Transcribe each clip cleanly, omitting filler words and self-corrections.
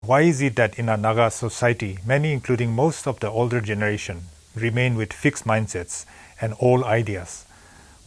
Why is it that in our Naga society, many, including most of the older generation, remain with fixed mindsets and old ideas?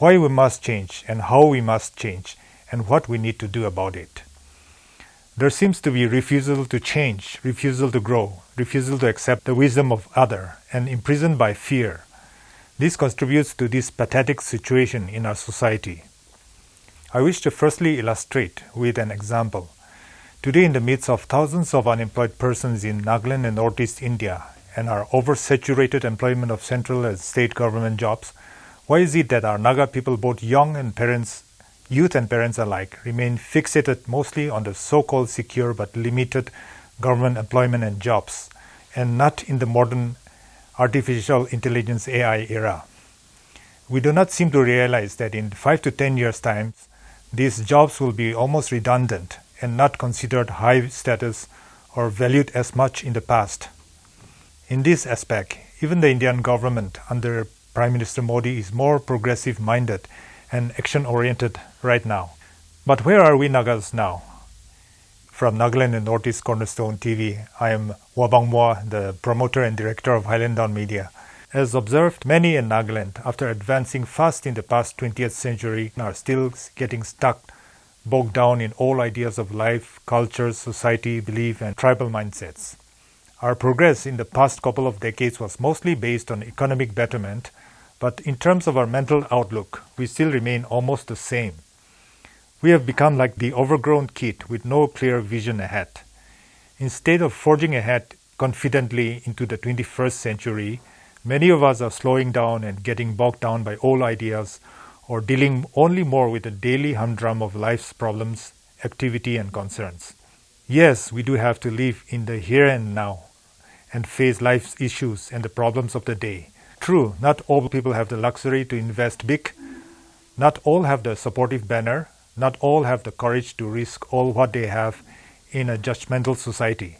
Why we must change and how we must change and what we need to do about it? There seems to be refusal to change, refusal to grow, refusal to accept the wisdom of other, and imprisoned by fear. This contributes to this pathetic situation in our society. I wish to firstly illustrate with an example. Today, in the midst of thousands of unemployed persons in Nagaland and Northeast India and our oversaturated employment of central and state government jobs, why is it that our Naga people, both youth and parents alike, remain fixated mostly on the so-called secure but limited government employment and jobs, and not in the modern artificial intelligence AI era? We do not seem to realize that in 5 to 10 years' time, these jobs will be almost redundant and not considered high status or valued as much in the past. In this aspect, even the Indian government under Prime Minister Modi is more progressive-minded and action-oriented right now. But where are we Nagas now? From Nagaland and Northeast Cornerstone TV, I am Wabang, the promoter and director of Highland Media. As observed, many in Nagaland, after advancing fast in the past 20th century, are still getting stuck, bogged down in old ideas of life, culture, society, belief, and tribal mindsets. Our progress in the past couple of decades was mostly based on economic betterment, but in terms of our mental outlook, we still remain almost the same. We have become like the overgrown kid with no clear vision ahead. Instead of forging ahead confidently into the 21st century, many of us are slowing down and getting bogged down by old ideas or dealing only more with the daily humdrum of life's problems, activity, and concerns. Yes, we do have to live in the here and now and face life's issues and the problems of the day. True, not all people have the luxury to invest big. Not all have the supportive banner. Not all have the courage to risk all what they have in a judgmental society.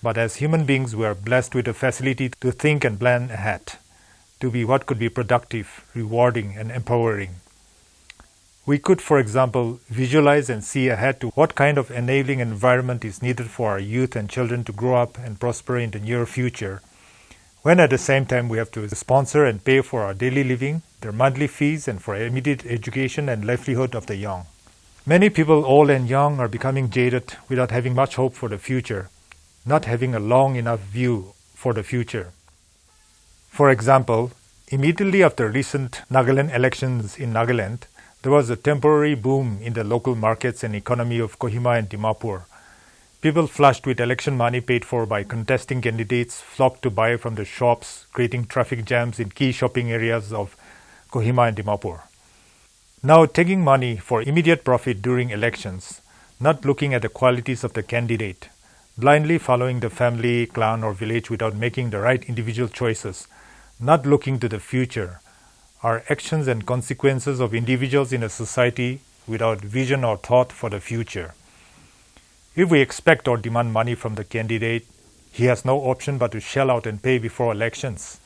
But as human beings, we are blessed with the facility to think and plan ahead, to be what could be productive, rewarding, and empowering. We could, for example, visualize and see ahead to what kind of enabling environment is needed for our youth and children to grow up and prosper in the near future, when at the same time we have to sponsor and pay for our daily living, their monthly fees, and for immediate education and livelihood of the young. Many people, old and young, are becoming jaded without having much hope for the future, not having a long enough view for the future. For example, immediately after recent Nagaland elections in Nagaland, there was a temporary boom in the local markets and economy of Kohima and Dimapur. People flushed with election money paid for by contesting candidates flocked to buy from the shops, creating traffic jams in key shopping areas of Kohima and Dimapur. Now, taking money for immediate profit during elections, not looking at the qualities of the candidate, blindly following the family, clan, or village without making the right individual choices, not looking to the future, are actions and consequences of individuals in a society without vision or thought for the future. If we expect or demand money from the candidate, he has no option but to shell out and pay before elections.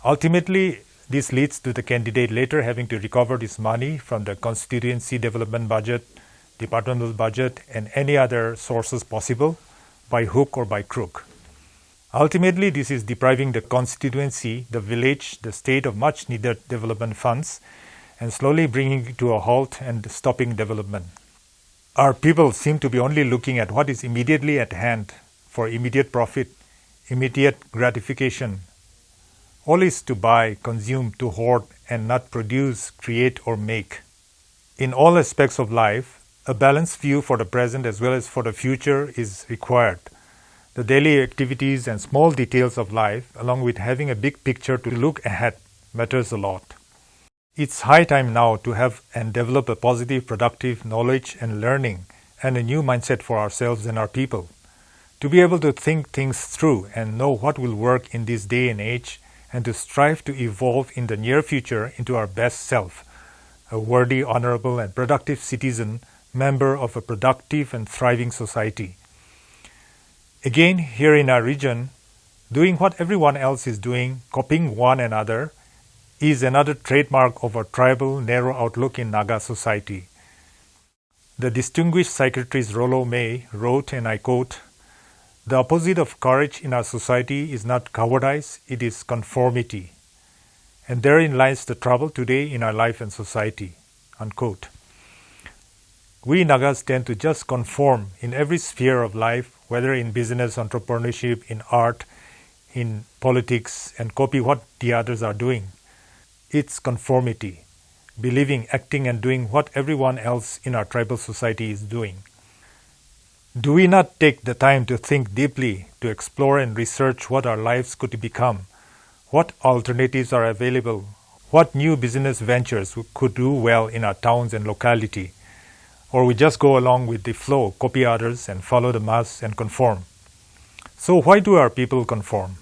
Ultimately, this leads to the candidate later having to recover this money from the constituency development budget, departmental budget, and any other sources possible, by hook or by crook. Ultimately, this is depriving the constituency, the village, the state of much needed development funds and slowly bringing it to a halt and stopping development. Our people seem to be only looking at what is immediately at hand for immediate profit, immediate gratification. All is to buy, consume, to hoard, and not produce, create, or make. In all aspects of life, a balanced view for the present as well as for the future is required. The daily activities and small details of life, along with having a big picture to look ahead, matters a lot. It's high time now to have and develop a positive, productive knowledge and learning and a new mindset for ourselves and our people. To be able to think things through and know what will work in this day and age, and to strive to evolve in the near future into our best self, a worthy, honorable, and productive citizen, member of a productive and thriving society. Again, here in our region, doing what everyone else is doing, copying one another, is another trademark of our tribal, narrow outlook in Naga society. The distinguished psychiatrist Rollo May wrote, and I quote, The opposite of courage in our society is not cowardice, it is conformity. And therein lies the trouble today in our life and society." Unquote. We Nagas tend to just conform in every sphere of life, whether in business, entrepreneurship, in art, in politics, and copy what the others are doing. It's conformity, believing, acting, and doing what everyone else in our tribal society is doing. Do we not take the time to think deeply, to explore and research what our lives could become, what alternatives are available, what new business ventures could do well in our towns and locality? Or we just go along with the flow, copy others, and follow the mass and conform? So why do our people conform?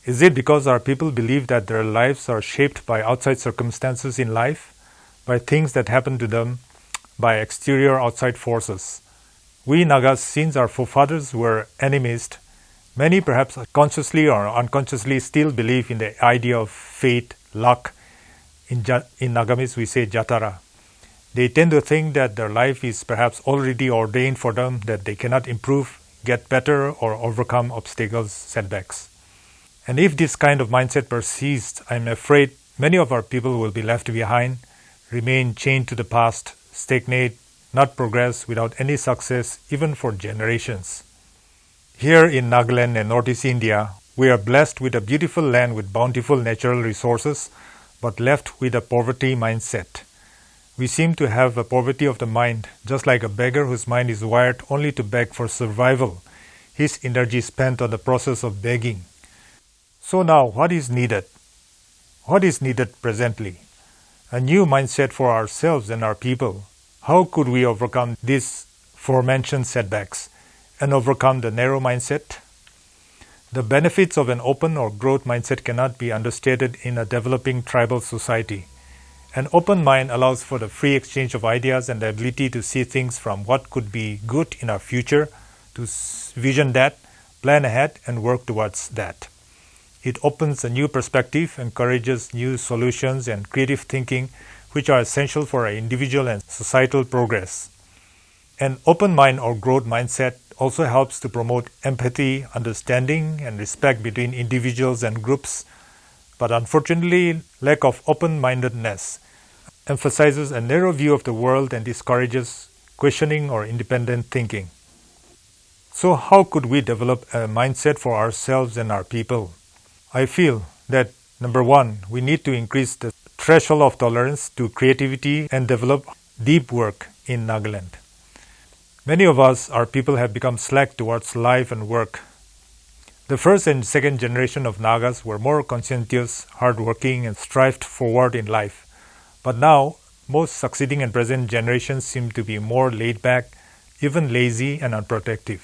Is it because our people believe that their lives are shaped by outside circumstances in life, by things that happen to them, by exterior outside forces? We Nagas, since our forefathers were animist, many perhaps consciously or unconsciously still believe in the idea of fate, luck. In Nagamis we say jatara. They tend to think that their life is perhaps already ordained for them, that they cannot improve, get better, or overcome obstacles, setbacks. And if this kind of mindset persists, I'm afraid many of our people will be left behind, remain chained to the past, stagnate, not progress without any success, even for generations. Here in Nagaland and Northeast India, we are blessed with a beautiful land with bountiful natural resources, but left with a poverty mindset. We seem to have a poverty of the mind, just like a beggar whose mind is wired only to beg for survival, his energy spent on the process of begging. So now, what is needed? What is needed presently? A new mindset for ourselves and our people. How could we overcome these aforementioned setbacks and overcome the narrow mindset? The benefits of an open or growth mindset cannot be understated in a developing tribal society. An open mind allows for the free exchange of ideas and the ability to see things from what could be good in our future, to vision that, plan ahead, and work towards that. It opens a new perspective, encourages new solutions and creative thinking, which are essential for our individual and societal progress. An open mind or growth mindset also helps to promote empathy, understanding, and respect between individuals and groups. But unfortunately, lack of open-mindedness emphasizes a narrow view of the world and discourages questioning or independent thinking. So how could we develop a mindset for ourselves and our people? I feel that, number one, we need to increase the threshold of tolerance to creativity and develop deep work in Nagaland. Many of us, our people, have become slack towards life and work. The first and second generation of Nagas were more conscientious, hardworking, and strived forward in life. But now, most succeeding and present generations seem to be more laid back, even lazy and unprotective.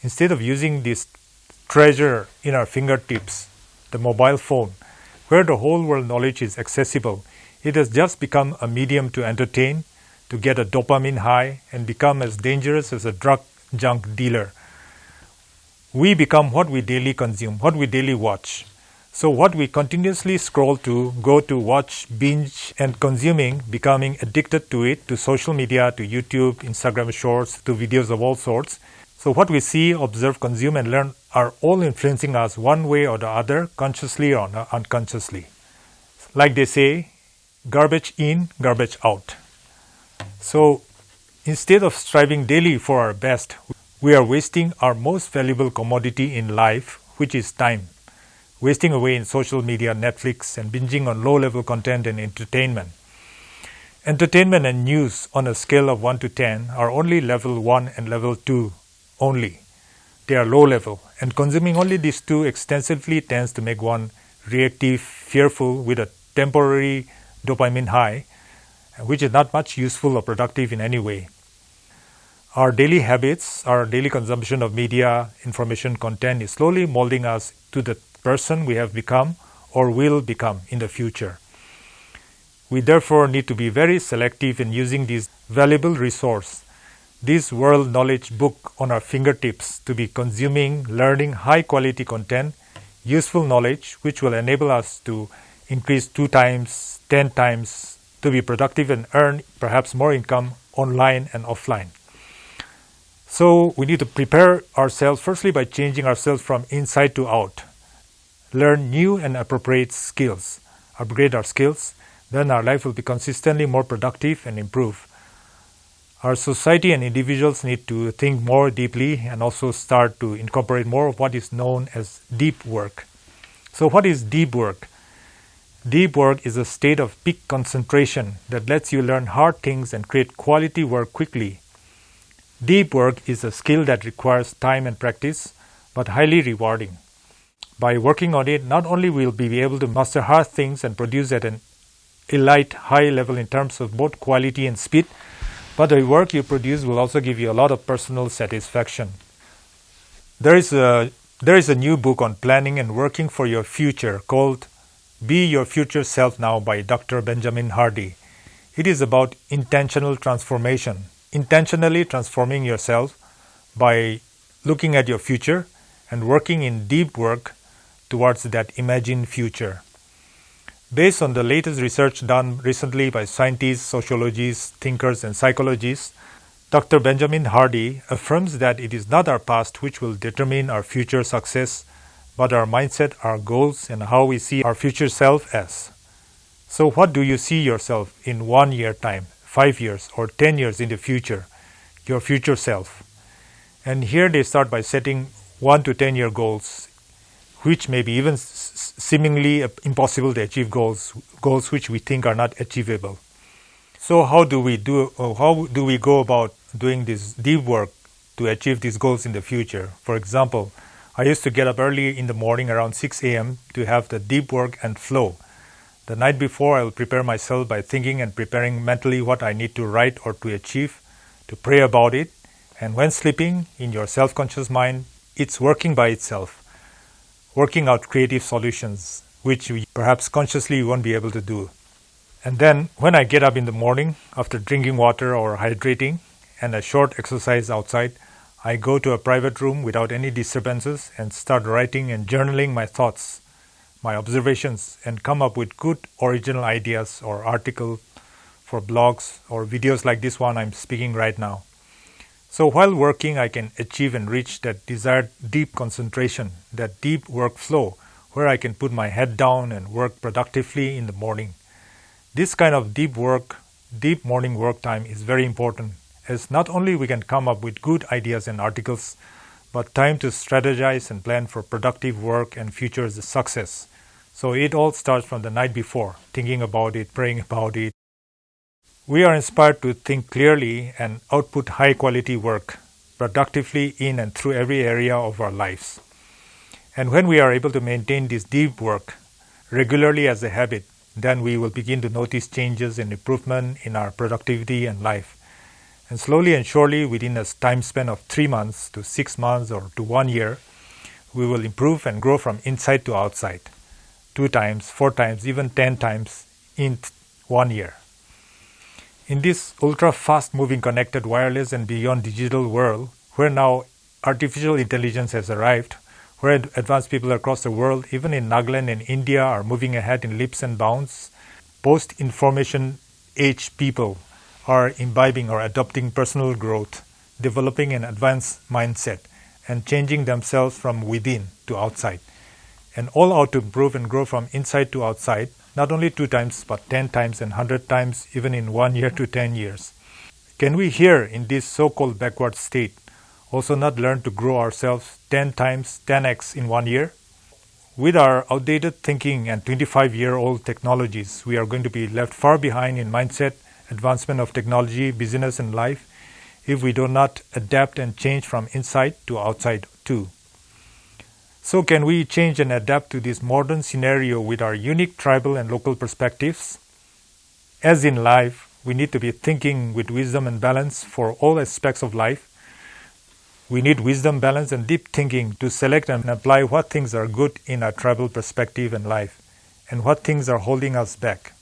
Instead of using this treasure in our fingertips, the mobile phone, where the whole world knowledge is accessible, it has just become a medium to entertain, to get a dopamine high, and become as dangerous as a drug junk dealer. We become what we daily consume, what we daily watch. So what we continuously scroll to, go to, watch, binge, and consuming, becoming addicted to it, to social media, to YouTube, Instagram Shorts, to videos of all sorts. So what we see, observe, consume, and learn are all influencing us one way or the other, consciously or unconsciously. Like they say, garbage in, garbage out. So instead of striving daily for our best, we are wasting our most valuable commodity in life, which is time. Wasting away in social media, Netflix, and binging on low-level content and entertainment. Entertainment and news on a scale of 1 to 10 are only level 1 and level 2 only. They are low level, and consuming only these two extensively tends to make one reactive, fearful, with a temporary dopamine high, which is not much useful or productive in any way. Our daily habits, our daily consumption of media, information content is slowly molding us to the person we have become or will become in the future. We therefore need to be very selective in using this valuable resource, this world knowledge book on our fingertips, to be consuming, learning high quality content, useful knowledge, which will enable us to increase 2 times, 10 times, to be productive and earn perhaps more income online and offline. So we need to prepare ourselves firstly by changing ourselves from inside to out. Learn new and appropriate skills, upgrade our skills, then our life will be consistently more productive and improve. Our society and individuals need to think more deeply and also start to incorporate more of what is known as deep work. So what is deep work? Deep work is a state of peak concentration that lets you learn hard things and create quality work quickly. Deep work is a skill that requires time and practice, but highly rewarding. By working on it, not only will we be able to master hard things and produce at an elite high level in terms of both quality and speed, but the work you produce will also give you a lot of personal satisfaction. There is a new book on planning and working for your future called Be Your Future Self Now by Dr. Benjamin Hardy. It is about intentional transformation, intentionally transforming yourself by looking at your future and working in deep work towards that imagined future. Based on the latest research done recently by scientists, sociologists, thinkers, and psychologists, Dr. Benjamin Hardy affirms that it is not our past which will determine our future success, but our mindset, our goals, and how we see our future self as. So what do you see yourself in 1 year time, 5 years, or 10 years in the future, your future self? And here they start by setting 1 to 10 year goals, which may be even seemingly impossible to achieve goals which we think are not achievable. So how do we go about doing this deep work to achieve these goals in the future? For example, I used to get up early in the morning around 6 a.m. to have the deep work and flow. The night before, I will prepare myself by thinking and preparing mentally what I need to write or to achieve, to pray about it, and when sleeping, in your self-conscious mind, it's working by itself, working out creative solutions, which we perhaps consciously won't be able to do. And then, when I get up in the morning, after drinking water or hydrating, and a short exercise outside, I go to a private room without any disturbances and start writing and journaling my thoughts, my observations, and come up with good original ideas or articles for blogs or videos like this one I'm speaking right now. So while working, I can achieve and reach that desired deep concentration, that deep workflow, where I can put my head down and work productively in the morning. This kind of deep morning work time is very important, as not only we can come up with good ideas and articles, but time to strategize and plan for productive work and future success. So it all starts from the night before, thinking about it, praying about it. We are inspired to think clearly and output high-quality work productively in and through every area of our lives. And when we are able to maintain this deep work regularly as a habit, then we will begin to notice changes and improvement in our productivity and life. And slowly and surely, within a time span of 3 months to 6 months or to 1 year, we will improve and grow from inside to outside, 2 times, 4 times, even 10 times in 1 year. In this ultra-fast moving connected wireless and beyond digital world, where now artificial intelligence has arrived, where advanced people across the world, even in Nagaland and India, are moving ahead in leaps and bounds, post-information age people are imbibing or adopting personal growth, developing an advanced mindset, and changing themselves from within to outside, and all out to improve and grow from inside to outside, not only 2 times, but 10 times and 100 times, even in 1 year to 10 years. Can we here, in this so-called backward state, also not learn to grow ourselves 10 times, 10x in 1 year? With our outdated thinking and 25-year-old technologies, we are going to be left far behind in mindset, advancement of technology, business, and life if we do not adapt and change from inside to outside too. So can we change and adapt to this modern scenario with our unique tribal and local perspectives? As in life, we need to be thinking with wisdom and balance for all aspects of life. We need wisdom, balance, and deep thinking to select and apply what things are good in our tribal perspective and life, and what things are holding us back.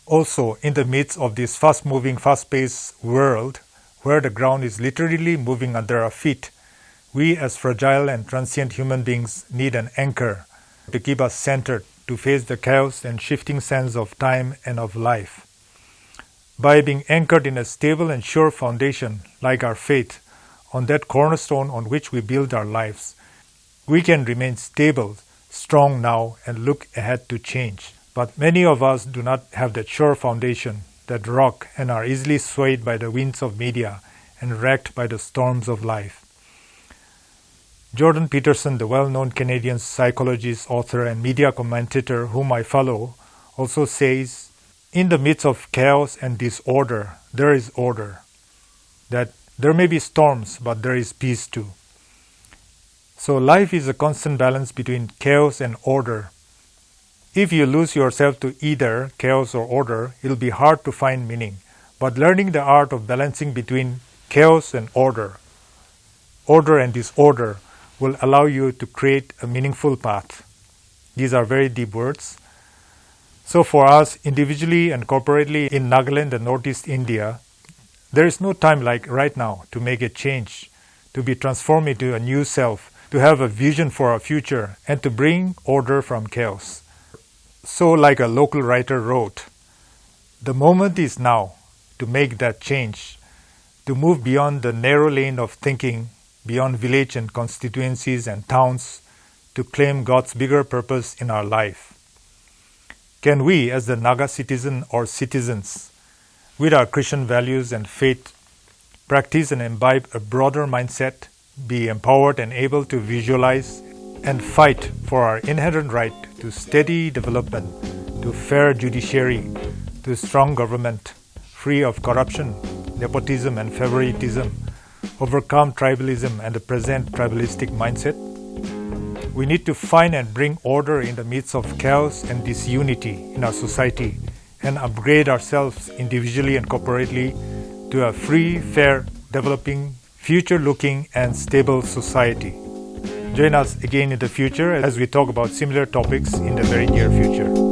Also, in the midst of this fast-moving, fast-paced world, where the ground is literally moving under our feet, we as fragile and transient human beings need an anchor to keep us centered, to face the chaos and shifting sands of time and of life. By being anchored in a stable and sure foundation, like our faith, on that cornerstone on which we build our lives, we can remain stable, strong now, and look ahead to change. But many of us do not have that sure foundation, that rock, and are easily swayed by the winds of media and wrecked by the storms of life. Jordan Peterson, the well-known Canadian psychologist, author, and media commentator whom I follow, also says, in the midst of chaos and disorder, there is order. That there may be storms, but there is peace too. So life is a constant balance between chaos and order. If you lose yourself to either chaos or order, it will be hard to find meaning. But learning the art of balancing between chaos and order and disorder, will allow you to create a meaningful path. These are very deep words. So for us, individually and corporately in Nagaland and Northeast India, there is no time like right now to make a change, to be transformed into a new self, to have a vision for our future, and to bring order from chaos. So like a local writer wrote, the moment is now to make that change, to move beyond the narrow lane of thinking, beyond village and constituencies and towns, to claim God's bigger purpose in our life. Can we, as the Naga citizen or citizens, with our Christian values and faith, practice and imbibe a broader mindset, be empowered and able to visualize and fight for our inherent right to steady development, to fair judiciary, to strong government, free of corruption, nepotism and favoritism, overcome tribalism and the present tribalistic mindset? We need to find and bring order in the midst of chaos and disunity in our society and upgrade ourselves individually and corporately to a free, fair, developing, future-looking and stable society. Join us again in the future as we talk about similar topics in the very near future.